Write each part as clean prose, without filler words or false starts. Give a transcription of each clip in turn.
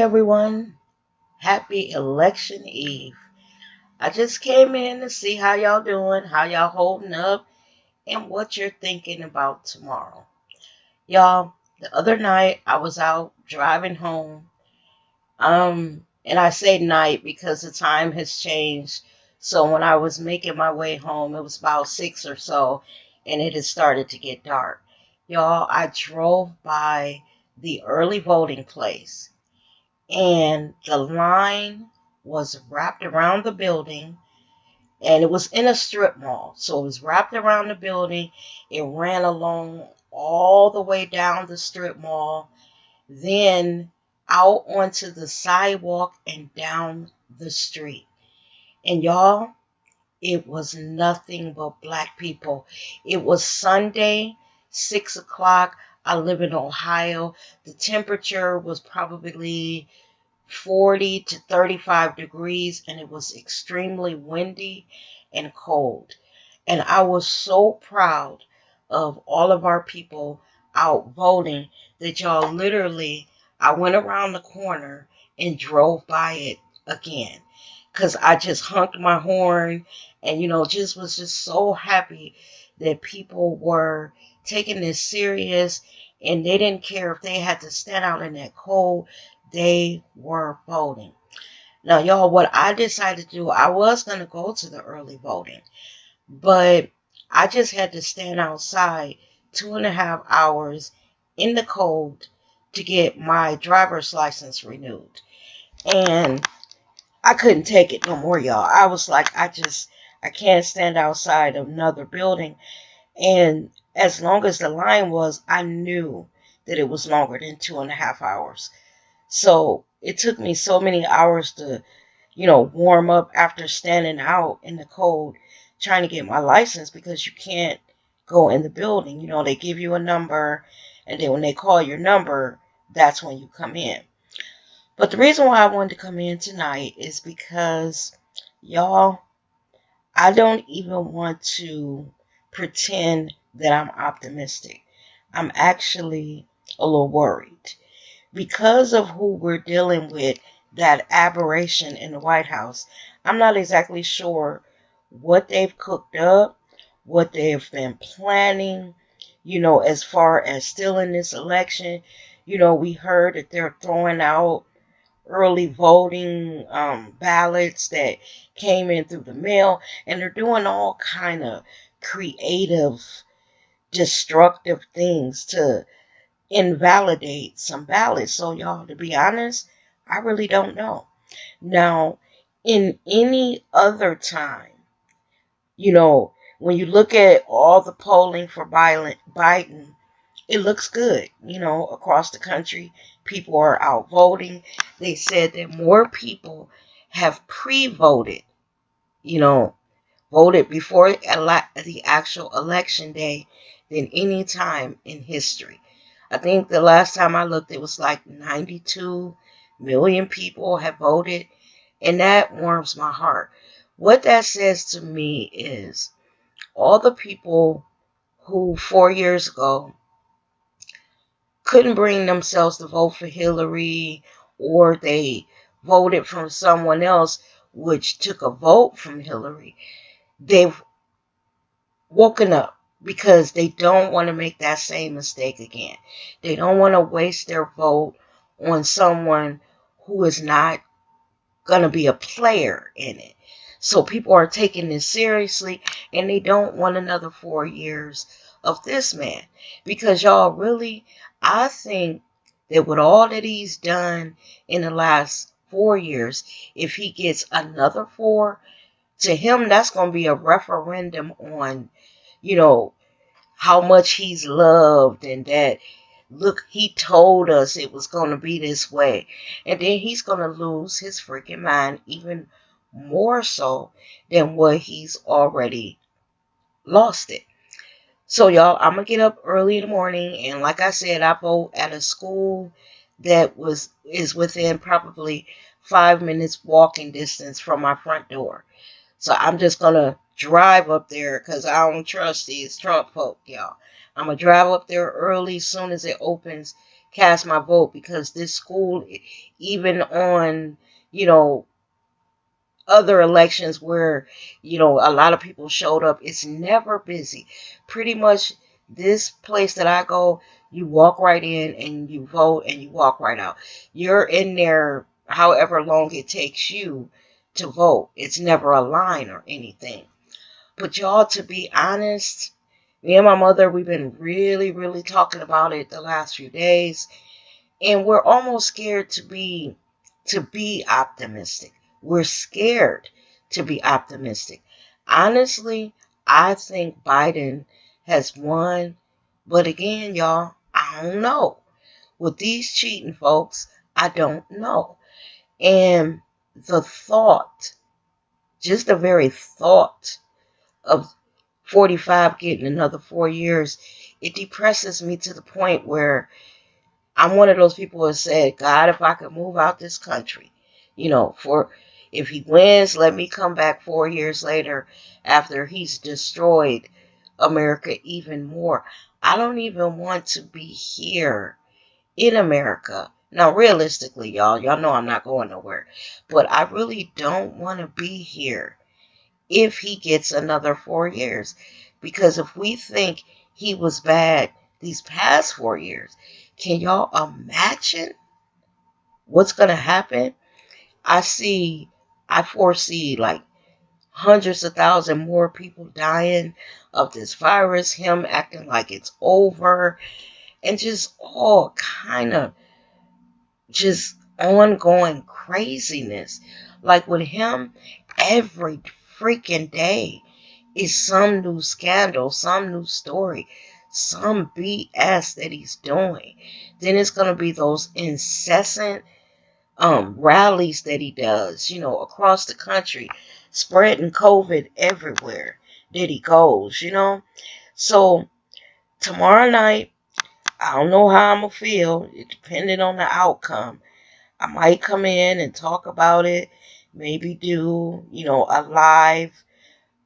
everyone. Happy election eve. I just came in to see how y'all doing, how y'all holding up, and what you're thinking about tomorrow. Y'all, the other night I was out driving home. And I say night because the time has changed. So when I was making my way home, it was about 6 or so, and it had started to get dark. Y'all, I drove by the early voting place and the line was wrapped around the building, and it was in a strip mall, so it was wrapped around the building. It ran along all the way down the strip mall, then out onto the sidewalk and down the street. And y'all, it was nothing but black people. It was Sunday, 6 o'clock. I live in Ohio. The temperature was probably 40 to 35 degrees, and it was extremely windy and cold. And I was so proud of all of our people out voting that y'all literally, I went around the corner and drove by it again because I just honked my horn and, just was just so happy that people were taking this serious and they didn't care if they had to stand out in that cold. They were voting. Now, y'all, what I decided to do, I was going to go to the early voting, but I just had to stand outside 2.5 hours in the cold to get my driver's license renewed. And I couldn't take it no more, y'all. I was like, I can't stand outside another building. And as long as the line was, I knew that it was longer than 2.5 hours. So it took me so many hours to, warm up after standing out in the cold trying to get my license because you can't go in the building. They give you a number, and then when they call your number, that's when you come in. But the reason why I wanted to come in tonight is because, y'all, I don't even want to pretend that I'm optimistic. I'm actually a little worried because of who we're dealing with, that aberration in the White House. I'm not exactly sure what they've cooked up, what they've been planning, as far as still in this election. We heard that they're throwing out early voting ballots that came in through the mail, and they're doing all kind of creative, destructive things to invalidate some ballots. So, y'all, to be honest, I really don't know. Now, in any other time, when you look at all the polling for Biden, it looks good. Across the country, people are out voting. They said that more people have pre-voted, you know, voted before the actual election day than any time in history. I think the last time I looked, it was like 92 million people have voted, and that warms my heart. What that says to me is all the people who 4 years ago couldn't bring themselves to vote for Hillary, or they voted from someone else which took a vote from Hillary, they've woken up because they don't want to make that same mistake again. They don't want to waste their vote on someone who is not going to be a player in it. So people are taking this seriously, and they don't want another 4 years of this man. Because y'all, really, I think that with all that he's done in the last 4 years, if he gets another four, to him, that's going to be a referendum on, you know, how much he's loved, and that, look, he told us it was going to be this way. And then he's going to lose his freaking mind even more so than what he's already lost it. So, y'all, I'm going to get up early in the morning. And like I said, I vote at a school that is within probably 5 minutes walking distance from my front door. So I'm just going to drive up there because I don't trust these Trump folk, y'all. I'm going to drive up there early as soon as it opens, cast my vote, because this school, even on, you know, other elections where, a lot of people showed up, it's never busy. Pretty much this place that I go, you walk right in and you vote and you walk right out. You're in there however long it takes you to vote. It's never a line or anything. But y'all, to be honest, me and my mother, we've been really, really talking about it the last few days, and we're almost scared to be optimistic. We're scared to be optimistic. Honestly, I think Biden has won, but again, y'all, I don't know. With these cheating folks, I don't know. And the thought, just the very thought of 45 getting another 4 years, it depresses me to the point where I'm one of those people who said, God, if I could move out this country, for if he wins, let me come back 4 years later after he's destroyed America even more. I don't even want to be here in America. Now, realistically, y'all know I'm not going nowhere, but I really don't want to be here if he gets another 4 years. Because if we think he was bad these past 4 years, can y'all imagine what's going to happen? I foresee like hundreds of thousands more people dying of this virus, him acting like it's over, and just all kind of just ongoing craziness. Like with him, every freaking day is some new scandal, some new story, some BS that he's doing. Then it's going to be those incessant rallies that he does, across the country, spreading COVID everywhere that he goes. So tomorrow night, I don't know how I'm going to feel, depending on the outcome. I might come in and talk about it, maybe do, a live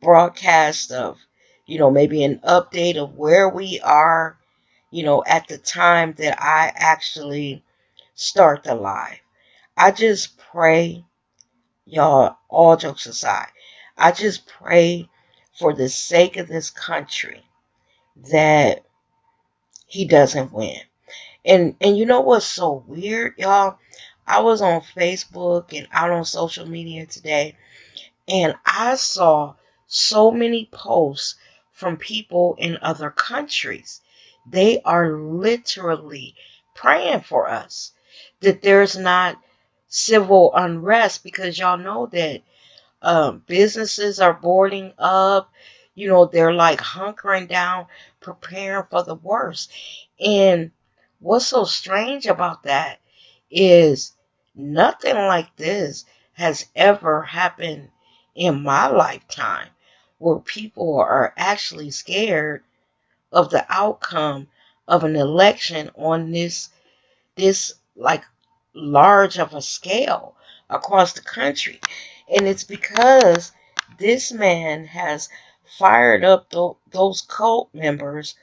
broadcast of, maybe an update of where we are, at the time that I actually start the live. I just pray, y'all, all jokes aside, I just pray for the sake of this country that he doesn't win. And you know what's so weird, y'all? I was on Facebook and out on social media today, and I saw so many posts from people in other countries. They are literally praying for us that there's not civil unrest, because y'all know that businesses are boarding up. They're like hunkering down, preparing for the worst. And what's so strange about that is nothing like this has ever happened in my lifetime, where people are actually scared of the outcome of an election on this like large of a scale across the country. And it's because this man has fired up those cult members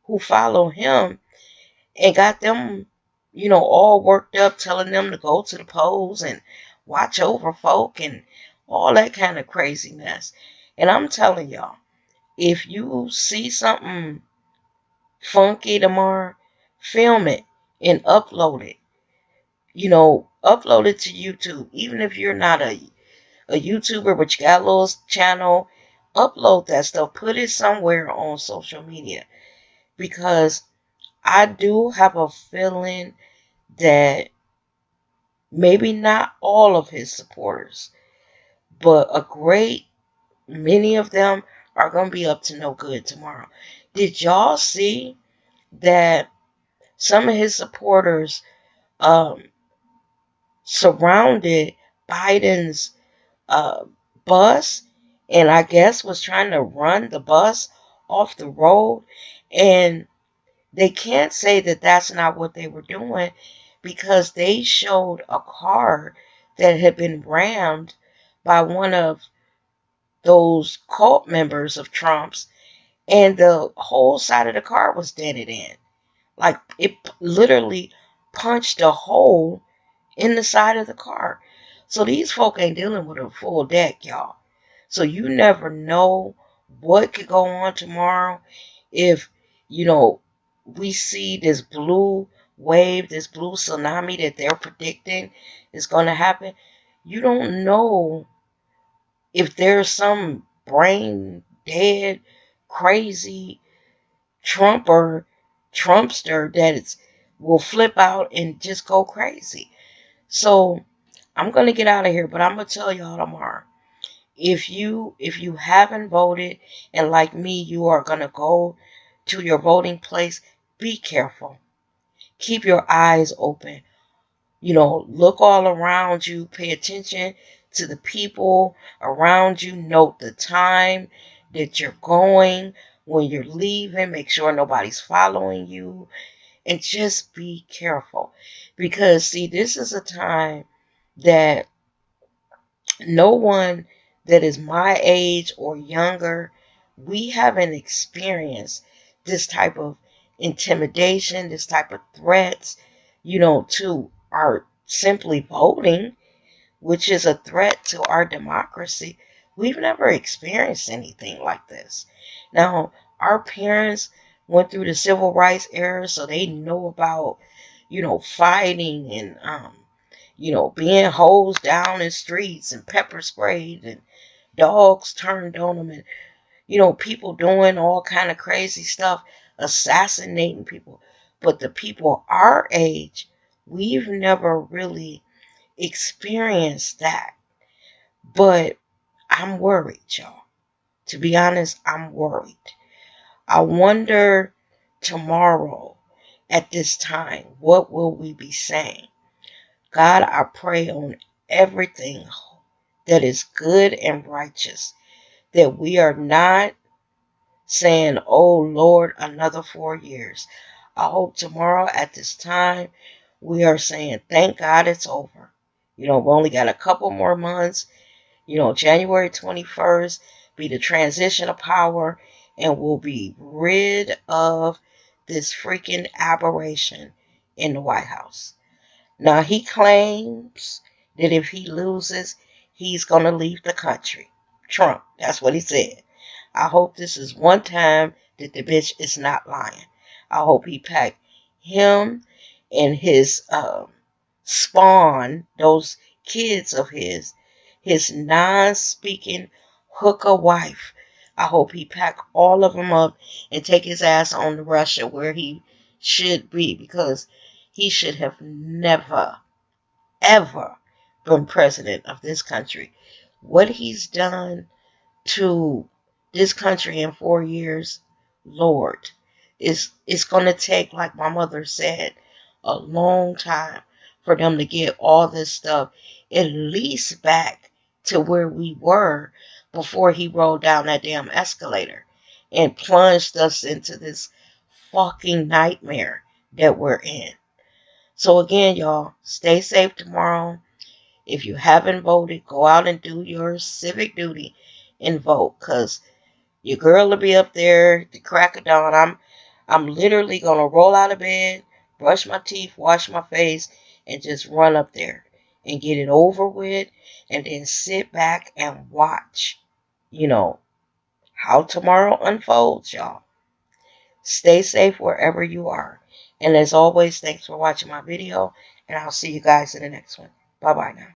who follow him, and got them, all worked up, telling them to go to the polls and watch over folk and all that kind of craziness. And I'm telling y'all, if you see something funky tomorrow, film it and upload it. Upload it to YouTube. Even if you're not a YouTuber, but you got a little channel, upload that stuff. Put it somewhere on social media. Because I do have a feeling that maybe not all of his supporters, but a great many of them are going to be up to no good tomorrow. Did y'all see that some of his supporters um, surrounded Biden's uh, bus, and I guess was trying to run the bus off the road? And they can't say that that's not what they were doing, because they showed a car that had been rammed by one of those cult members of Trump's, and the whole side of the car was dented in. Like, it literally punched a hole in the side of the car. So these folk ain't dealing with a full deck, y'all. So you never know what could go on tomorrow. If, we see this blue wave, this blue tsunami that they're predicting is going to happen, you don't know if there's some brain dead, crazy Trumpster that will flip out and just go crazy. So I'm gonna get out of here, but I'm gonna tell y'all tomorrow. If you haven't voted, and like me, you are gonna go to your voting place, be careful. Keep your eyes open. Look all around you. Pay attention to the people around you. Note the time that you're going. When you're leaving, make sure nobody's following you. And just be careful. Because, see, this is a time that no one that is my age or younger, we haven't experienced this type of intimidation, this type of threats, to our simply voting, which is a threat to our democracy. We've never experienced anything like this. Now, our parents went through the civil rights era, so they know about, fighting and, being hosed down in streets and pepper sprayed and dogs turned on them and, people doing all kind of crazy stuff, assassinating people. But the people our age, we've never really experienced that. But I'm worried, y'all. To be honest, I'm worried. I wonder tomorrow at this time, what will we be saying? God, I pray on everything that is good and righteous, that we are not saying, oh Lord, another 4 years. I hope tomorrow at this time we are saying, thank God it's over. We only got a couple more months. January 21st be the transition of power, and we'll be rid of this freaking aberration in the White House. Now, he claims that if he loses, he's going to leave the country. Trump, that's what he said. I hope this is one time that the bitch is not lying. I hope he packed him and his spawn, those kids of his non-speaking hooker wife. I hope he pack all of them up and take his ass on to Russia where he should be, because he should have never, ever been president of this country. What he's done to this country in 4 years, Lord, it's going to take, like my mother said, a long time for them to get all this stuff at least back to where we were before he rolled down that damn escalator and plunged us into this fucking nightmare that we're in. So again, y'all, stay safe tomorrow. If you haven't voted, go out and do your civic duty and vote, because your girl will be up there at the crack of dawn. I'm literally gonna roll out of bed, brush my teeth, wash my face, and just run up there and get it over with, and then sit back and watch, how tomorrow unfolds, y'all. Stay safe wherever you are. And as always, thanks for watching my video, and I'll see you guys in the next one. Bye-bye now.